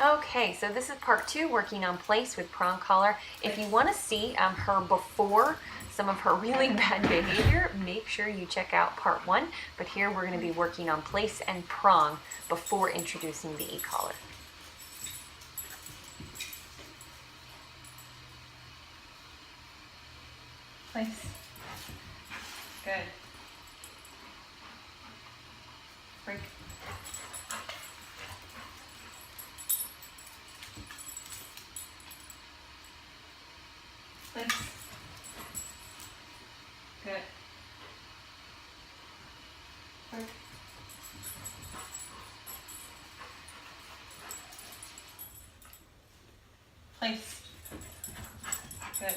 Okay, so this is part 2, working on place with prong collar. If you want to see her before some of her really bad behavior, make sure you check out part 1. But here we're going to be working on place and prong before introducing the e-collar. Place. Good. Break. Place. Good. Break. Place. Good.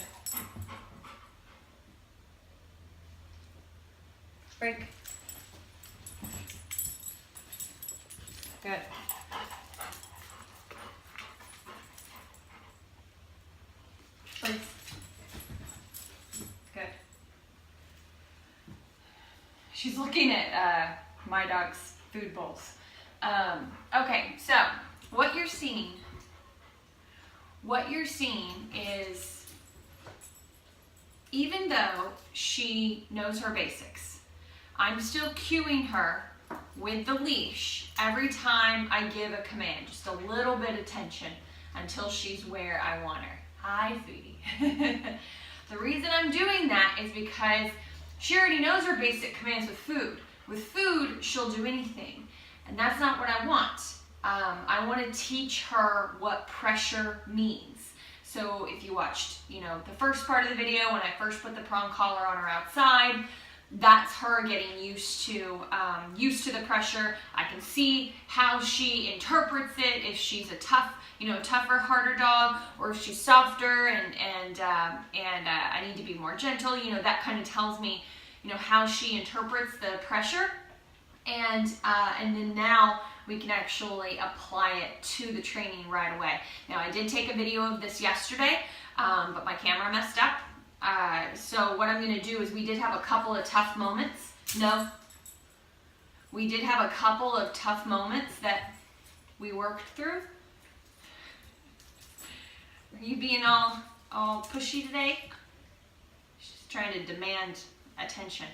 Break. Good. Place. Good. She's looking at my dog's food bowls. Okay, so what you're seeing is, even though she knows her basics, I'm still cueing her with the leash every time I give a command, just a little bit of tension until she's where I want her. Hi, sweetie. The reason I'm doing that is because she already knows her basic commands with food. With food, she'll do anything, and that's not what I want. I want to teach her what pressure means. So if you watched, the first part of the video when I first put the prong collar on her outside, that's her getting used to the pressure. I can see how she interprets it, if she's a tougher, harder dog, or if she's softer and I need to be more gentle. That kind of tells me, how she interprets the pressure, and then now we can actually apply it to the training right away. Now, I did take a video of this yesterday, but my camera messed up. So what I'm going to do is, we did have a couple of tough moments. We did have a couple of tough moments that we worked through. Are you being all pushy today? She's trying to demand attention.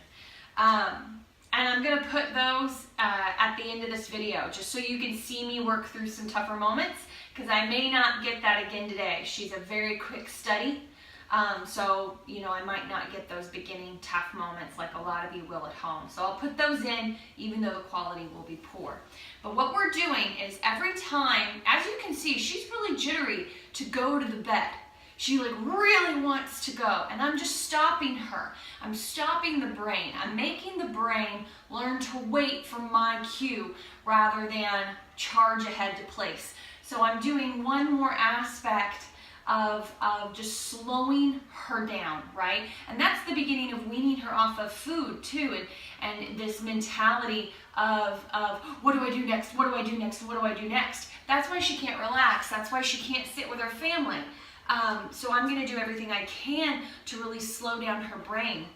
And I'm going to put those at the end of this video, just so you can see me work through some tougher moments, because I may not get that again today. She's a very quick study. So, I might not get those beginning tough moments like a lot of you will at home. So I'll put those in, even though the quality will be poor. But what we're doing is, every time, as you can see, she's really jittery to go to the bed. She really wants to go, and I'm just stopping her. I'm stopping the brain. I'm making the brain learn to wait for my cue rather than charge ahead to place. So I'm doing one more aspect of just slowing her down, right? And that's the beginning of weaning her off of food too, and this mentality of what do I do next? What do I do next? What do I do next? That's why she can't relax. That's why she can't sit with her family. So I'm going to do everything I can to really slow down her brain.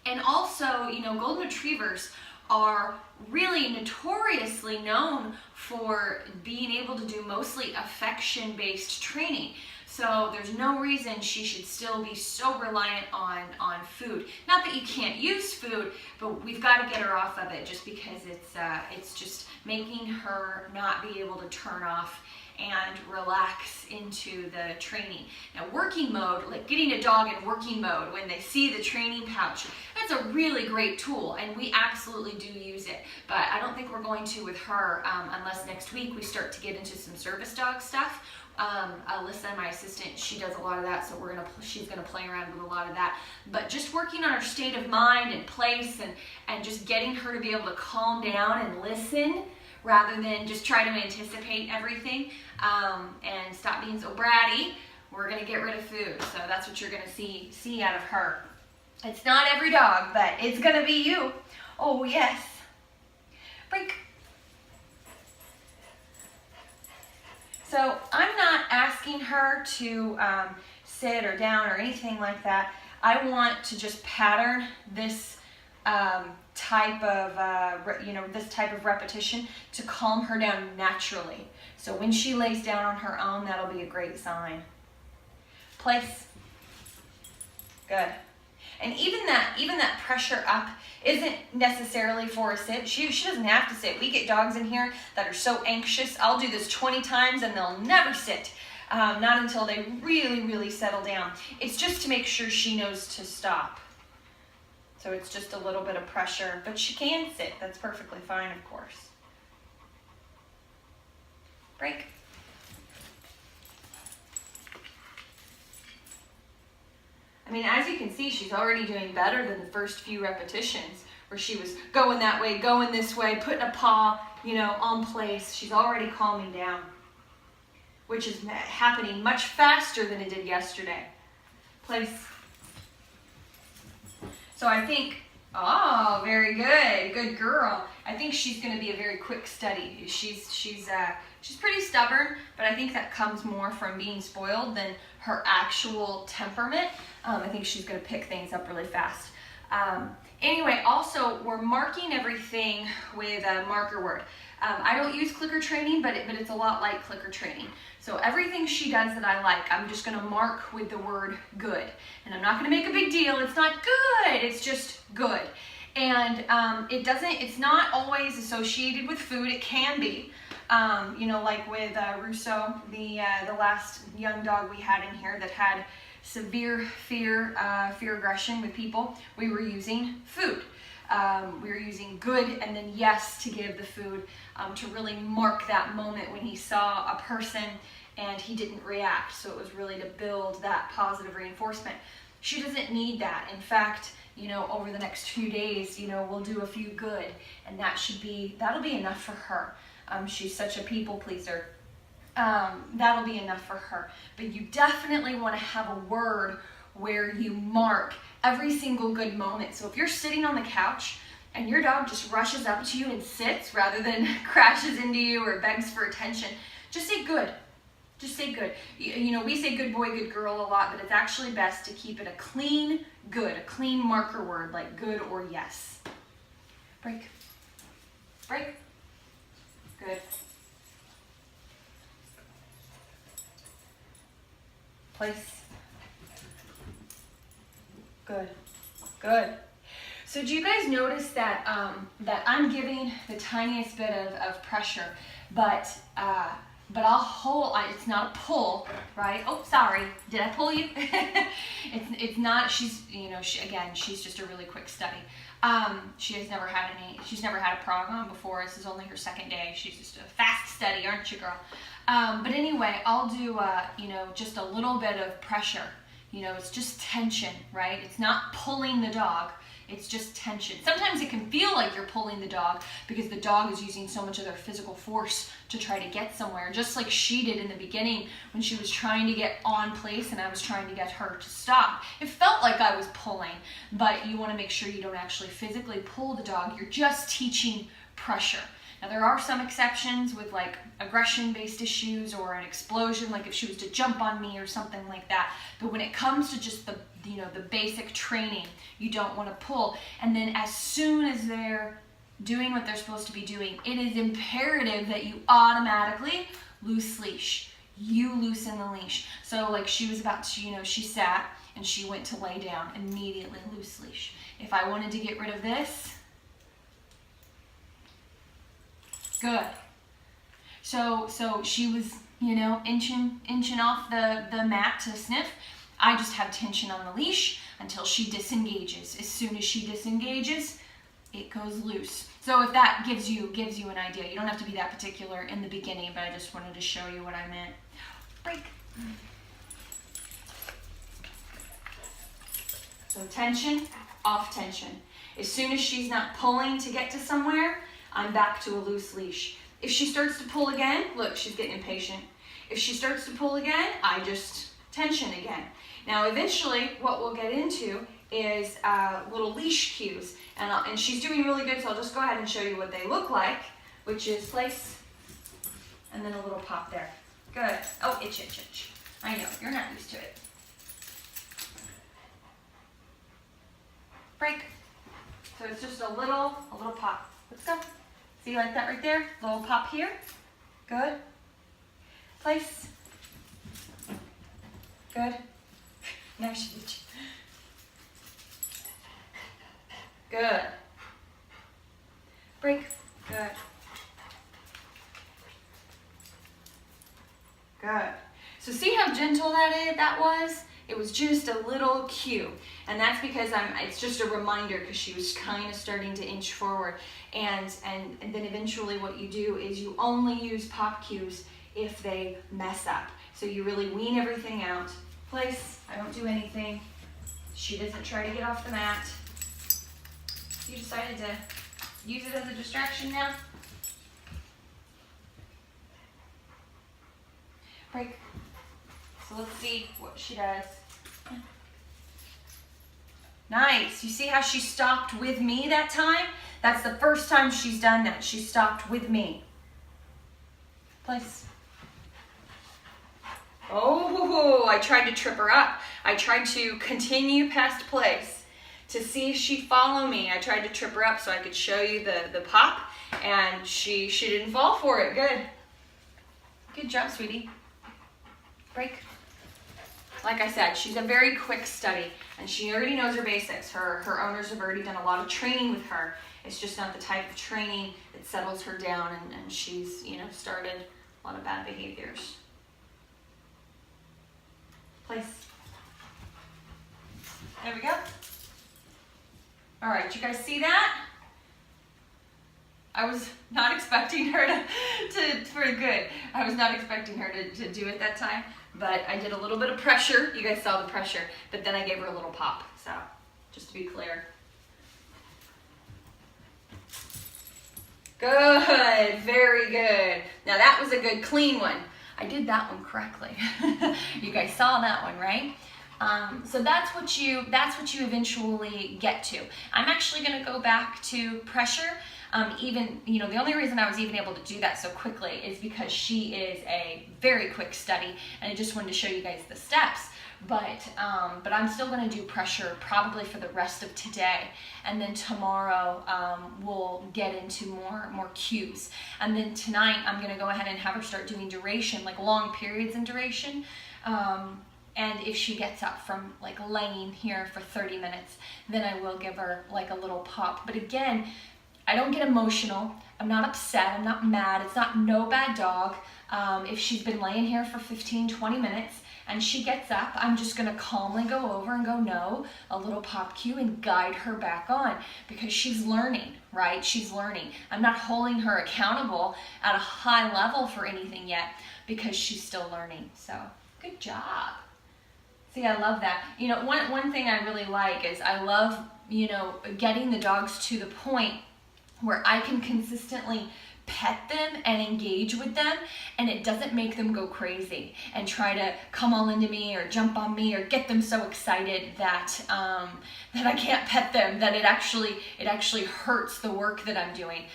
And also, golden retrievers are really notoriously known for being able to do mostly affection-based training. So there's no reason she should still be so reliant on food. Not that you can't use food, but we've got to get her off of it, just because it's just making her not be able to turn off and relax into the training. Now, working mode, like getting a dog in working mode when they see the training pouch, that's a really great tool, and we absolutely do use it. But I don't think we're going to with her unless next week we start to get into some service dog stuff. Alyssa, my assistant, she does a lot of that, so she's gonna play around with a lot of that. But just working on her state of mind and place, and just getting her to be able to calm down and listen, rather than just try to anticipate everything, and stop being so bratty. We're gonna get rid of food, so that's what you're gonna see out of her. It's not every dog, but it's gonna be you. Oh yes. Break. So I'm not asking her to sit or down or anything like that. I want to just pattern this type of repetition to calm her down naturally. So when she lays down on her own, that'll be a great sign. Place. Good. And even that pressure up isn't necessarily for a sit. She doesn't have to sit. We get dogs in here that are so anxious. I'll do this 20 times and they'll never sit. Not until they really, really settle down. It's just to make sure she knows to stop. So it's just a little bit of pressure, but she can sit. That's perfectly fine, of course. Break. I mean, as you can see, she's already doing better than the first few repetitions where she was going that way, going this way, putting a paw, on place. She's already calming down, which is happening much faster than it did yesterday. Place. So I think, oh, very good, good girl. I think she's going to be a very quick study. She's pretty stubborn, but I think that comes more from being spoiled than her actual temperament. I think she's going to pick things up really fast. Anyway, also we're marking everything with a marker word. I don't use clicker training, but it's a lot like clicker training. So everything she does that I like, I'm just going to mark with the word good. And I'm not going to make a big deal. It's not good. It's just good. And it's not always associated with food. It can be. Like with Russo, the last young dog we had in here that had severe fear aggression with people, we were using food. We were using good and then yes to give the food to really mark that moment when he saw a person and he didn't react. So it was really to build that positive reinforcement. She doesn't need that. In fact, over the next few days, we'll do a few good, and that'll be enough for her. She's such a people pleaser. That'll be enough for her. But you definitely want to have a word where you mark every single good moment. So if you're sitting on the couch and your dog just rushes up to you and sits rather than crashes into you or begs for attention, just say good. Just say good. We say good boy, good girl a lot, but it's actually best to keep it a clean good, a clean marker word like good or yes. Break. Break. Good. Place. Good. Good. So do you guys notice that that I'm giving the tiniest bit of pressure, but I'll hold. It's not a pull, right? Oh, sorry. Did I pull you? It's not. She's she's just a really quick study. She's never had a prong on before. This is only her second day. She's just a fast study, aren't you, girl? But anyway, I'll do just a little bit of pressure. It's just tension, right? It's not pulling the dog. It's just tension. Sometimes it can feel like you're pulling the dog because the dog is using so much of their physical force to try to get somewhere, just like she did in the beginning when she was trying to get on place and I was trying to get her to stop. It felt like I was pulling, but you want to make sure you don't actually physically pull the dog. You're just teaching pressure. Now there are some exceptions with like aggression-based issues or an explosion, like if she was to jump on me or something like that. But when it comes to just the basic training, you don't want to pull. And then as soon as they're doing what they're supposed to be doing, it is imperative that you automatically loose leash. You loosen the leash. So like she was about to, she sat and she went to lay down, immediately loose leash. If I wanted to get rid of this, good. So she was, inching off the mat to sniff. I just have tension on the leash until she disengages. As soon as she disengages, it goes loose. So if that gives you an idea, you don't have to be that particular in the beginning, but I just wanted to show you what I meant. Break. So tension, off tension. As soon as she's not pulling to get to somewhere, I'm back to a loose leash. If she starts to pull again, look, she's getting impatient. If she starts to pull again, I just tension again. Now, eventually, what we'll get into is little leash cues. And she's doing really good, so I'll just go ahead and show you what they look like, which is place, and then a little pop there. Good. Oh, itch, itch, itch. I know, you're not used to it. Break. So it's just a little pop. Let's go. See, like that right there? Little pop here. Good. Place. Good. Now she did. Good. Break. Good. Good. So see how gentle that was? It was just a little cue. And that's because it's just a reminder because she was kind of starting to inch forward. And then eventually what you do is you only use pop cues if they mess up. So you really wean everything out. Place. I don't do anything. She doesn't try to get off the mat. You decided to use it as a distraction now? Break. So let's see what she does. Nice. You see how she stopped with me that time? That's the first time she's done that. She stopped with me. Place. Oh, I tried to trip her up. I tried to continue past place to see if she'd follow me. I tried to trip her up so I could show you the pop, and she didn't fall for it. Good. Good job, sweetie. Break. Like I said, she's a very quick study, and she already knows her basics. Her owners have already done a lot of training with her. It's just not the type of training that settles her down, and she's, started a lot of bad behaviors. Place. There we go. All right, you guys see that? I was not expecting her I was not expecting her to do it that time, but I did a little bit of pressure. You guys saw the pressure, but then I gave her a little pop. So, just to be clear. Good, very good. Now that was a good clean one. I did that one correctly. You guys saw that one, right? So that's what you eventually get to. I'm actually going to go back to pressure. The only reason I was even able to do that so quickly is because she is a very quick study, and I just wanted to show you guys the steps. But I'm still going to do pressure probably for the rest of today, and then tomorrow we'll get into more cues, and then tonight I'm going to go ahead and have her start doing duration, like long periods in duration. And if she gets up from like laying here for 30 minutes, then I will give her like a little pop. But again, I don't get emotional. I'm not upset. I'm not mad. It's not no bad dog. If she's been laying here for 15, 20 minutes and she gets up, I'm just going to calmly go over and go, no, a little pop cue, and guide her back on, because she's learning, right? She's learning. I'm not holding her accountable at a high level for anything yet because she's still learning. So good job. See, I love that. One thing I really like is I love, getting the dogs to the point where I can consistently pet them and engage with them, and it doesn't make them go crazy and try to come all into me or jump on me or get them so excited that that I can't pet them, that it actually hurts the work that I'm doing.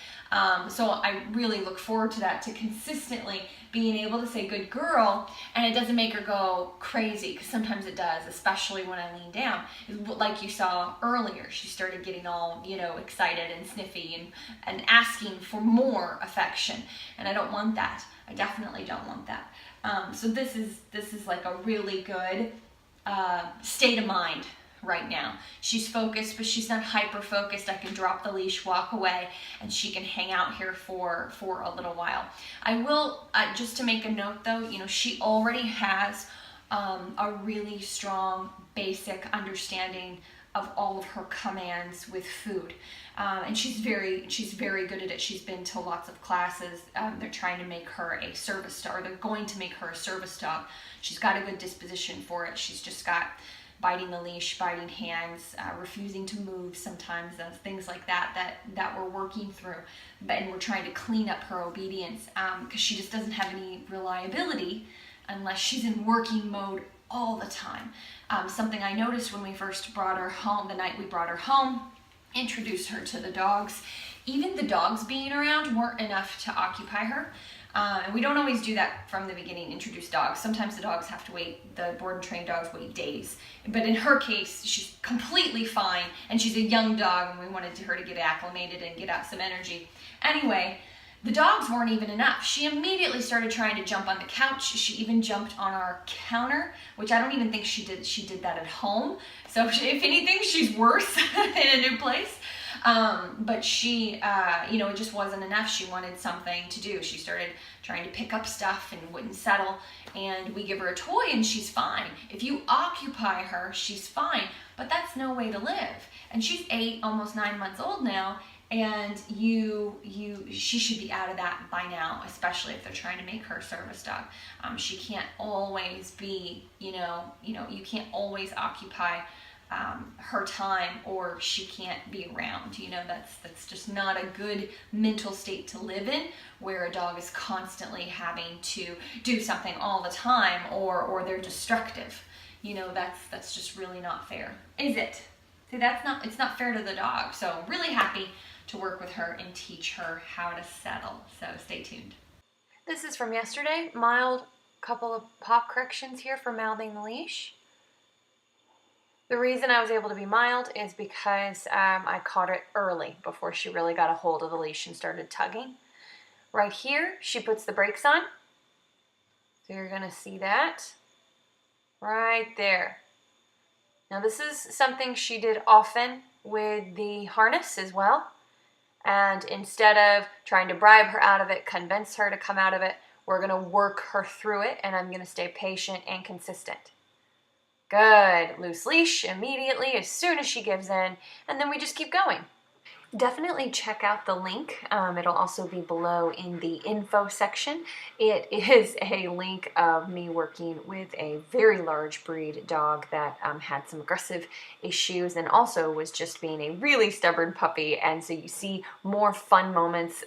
So I really look forward to that, to consistently being able to say good girl, and it doesn't make her go crazy, because sometimes it does, especially when I lean down. Like you saw earlier, she started getting all, excited and sniffy and asking for more affection, and I don't want that. I definitely don't want that. So this is like a really good state of mind right now. She's focused, but she's not hyper focused. I can drop the leash, walk away, and she can hang out here for a little while. I will, just to make a note though, she already has a really strong basic understanding of all of her commands with food. And she's very good at it. She's been to lots of classes. They're trying to make her a service dog. They're going to make her a service dog. She's got a good disposition for it. She's just got biting the leash, biting hands, refusing to move sometimes, things like that we're working through. And we're trying to clean up her obedience, because she just doesn't have any reliability unless she's in working mode all the time. Something I noticed when we first brought her home, the night we brought her home, introduced her to the dogs, even the dogs being around weren't enough to occupy her. And we don't always do that from the beginning, introduce dogs. Sometimes the dogs have to wait, the board and trained dogs wait days. But in her case, she's completely fine, and she's a young dog, and we wanted her to get acclimated and get out some energy. Anyway, The dogs weren't even enough. She immediately started trying to jump on the couch. She even jumped on our counter, which I don't even think she did. She did that at home. So if anything, she's worse in a new place. But she, it just wasn't enough. She wanted something to do. She started trying to pick up stuff and wouldn't settle. And we give her a toy and she's fine. If you occupy her, she's fine. But that's no way to live. And she's 8, almost 9 months old now. And she should be out of that by now, especially if they're trying to make her a service dog. She can't always be, you can't always occupy her time, or she can't be around. That's just not a good mental state to live in, where a dog is constantly having to do something all the time, or they're destructive. That's just really not fair, is it? See, it's not fair to the dog. So really happy to work with her and teach her how to settle. So stay tuned. This is from yesterday. Mild couple of pop corrections here for mouthing the leash. The reason I was able to be mild is because I caught it early before she really got a hold of the leash and started tugging. Right here, she puts the brakes on. So you're going to see that right there. Now this is something she did often with the harness as well. And instead of trying to bribe her out of it, convince her to come out of it, we're going to work her through it, and I'm going to stay patient and consistent. Good. Loose leash immediately as soon as she gives in, and then we just keep going. Definitely check out the link. It'll also be below in the info section. It is a link of me working with a very large breed dog that had some aggressive issues and also was just being a really stubborn puppy. And so you see more fun moments,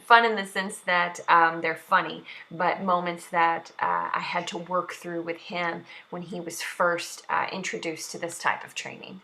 fun in the sense that they're funny, but moments that I had to work through with him when he was first introduced to this type of training.